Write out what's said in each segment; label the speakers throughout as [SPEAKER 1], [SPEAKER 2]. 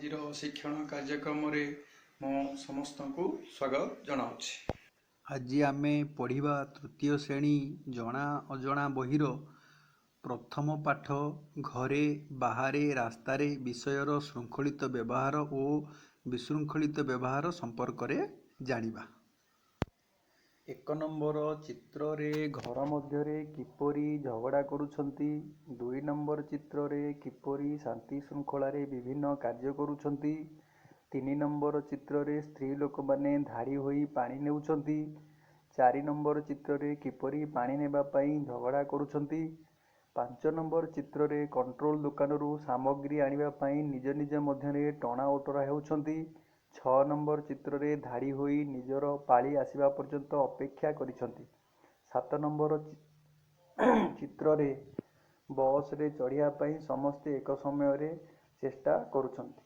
[SPEAKER 1] ଆଜିର ଶିକ୍ଷଣ କାର୍ଯ୍ୟକ୍ରମରେ ମୁଁ ସମସ୍ତଙ୍କୁ ସ୍ୱାଗତ ଜଣାଉଛି। ଆଜି ଆମେ ପଢ଼ିବା ତୃତୀୟ ଶ୍ରେଣୀ ଜଣା ଅଜଣା ବହିର ପ୍ରଥମ ପାଠ ଘରେ ବାହାରେ ରାସ୍ତାରେ ବିଷୟର ଶୃଙ୍ଖଳିତ ବ୍ୟବହାର ଓ ବିଶୃଙ୍ଖଳିତ ବ୍ୟବହାର ସମ୍ପର୍କରେ ଜାଣିବା। 1 ନମ୍ବର ଚିତ୍ରରେ ଘର ମଧ୍ୟରେ କିପରି ଝଗଡ଼ା କରୁଛନ୍ତି। 2 ନମ୍ବର ଚିତ୍ରରେ କିପରି ଶାନ୍ତି ଶୃଙ୍ଖଳାରେ ବିଭିନ୍ନ କାର୍ଯ୍ୟ କରୁଛନ୍ତି। 3 ନମ୍ବର ଚିତ୍ରରେ ସ୍ତ୍ରୀ ଲୋକମାନେ ଧାଡ଼ି ହୋଇ ପାଣି ନେଉଛନ୍ତି। 4 ନମ୍ବର ଚିତ୍ରରେ କିପରି ପାଣି ନେବା ପାଇଁ ଝଗଡ଼ା କରୁଛନ୍ତି। 5 ନମ୍ବର ଚିତ୍ରରେ କଣ୍ଟ୍ରୋଲ ଦୋକାନରୁ ସାମଗ୍ରୀ ଆଣିବା ପାଇଁ ନିଜ ନିଜ ମଧ୍ୟରେ ଟଣା ଓଟରା ହେଉଛନ୍ତି। 6 ନମ୍ବର ଚିତ୍ରରେ ଧାଡ଼ି ହୋଇ ନିଜର ପାଳି ଆସିବା ପର୍ଯ୍ୟନ୍ତ ଅପେକ୍ଷା କରିଛନ୍ତି। 7 ନମ୍ବର ଚିତ୍ରରେ ବସ୍ରେ ଚଢ଼ିବା ପାଇଁ ସମସ୍ତେ ଏକ ସମୟରେ ଚେଷ୍ଟା କରୁଛନ୍ତି।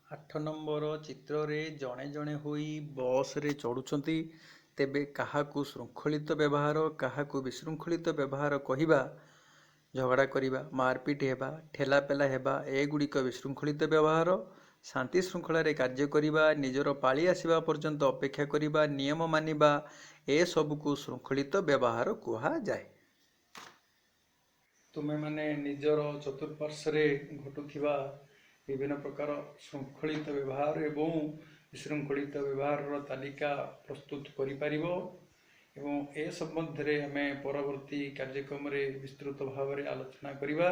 [SPEAKER 1] 8 ନମ୍ବର ଚିତ୍ରରେ ଜଣେ ଜଣେ ହୋଇ ବସ୍ରେ ଚଢ଼ୁଛନ୍ତି। ତେବେ କାହାକୁ ଶୃଙ୍ଖଳିତ ବ୍ୟବହାର କାହାକୁ ବିଶୃଙ୍ଖଳିତ ବ୍ୟବହାର କହିବା? ଝଗଡ଼ା କରିବା, ମାରପିଟ ହେବା, ଠେଲାପେଲା ହେବା ଏଗୁଡ଼ିକ ବିଶୃଙ୍ଖଳିତ ବ୍ୟବହାର। ଶାନ୍ତି ଶୃଙ୍ଖଳାରେ କାର୍ଯ୍ୟ କରିବା, ନିଜର ପାଳି ଆସିବା ପର୍ଯ୍ୟନ୍ତ ଅପେକ୍ଷା କରିବା, ନିୟମ ମାନିବା ଏସବୁକୁ ଶୃଙ୍ଖଳିତ ବ୍ୟବହାର କୁହାଯାଏ। ତୁମେମାନେ ନିଜର ଚତୁଃପାର୍ଶ୍ୱରେ ଘଟୁଥିବା ବିଭିନ୍ନ ପ୍ରକାର ଶୃଙ୍ଖଳିତ ବ୍ୟବହାର ଏବଂ ବିଶୃଙ୍ଖଳିତ ବ୍ୟବହାରର ତାଲିକା ପ୍ରସ୍ତୁତ କରିପାରିବ ଏବଂ ଏ ସମ୍ବନ୍ଧରେ ଆମେ ପରବର୍ତ୍ତୀ କାର୍ଯ୍ୟକ୍ରମରେ ବିସ୍ତୃତ ଭାବରେ ଆଲୋଚନା କରିବା।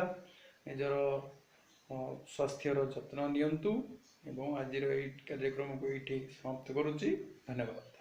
[SPEAKER 1] ନିଜର ସ୍ୱାସ୍ଥ୍ୟର ଯତ୍ନ ନିଅନ୍ତୁ ଏବଂ ଆଜିର ଏହି କାର୍ଯ୍ୟକ୍ରମକୁ ଏଇଠି ସମାପ୍ତ କରୁଛି। ଧନ୍ୟବାଦ।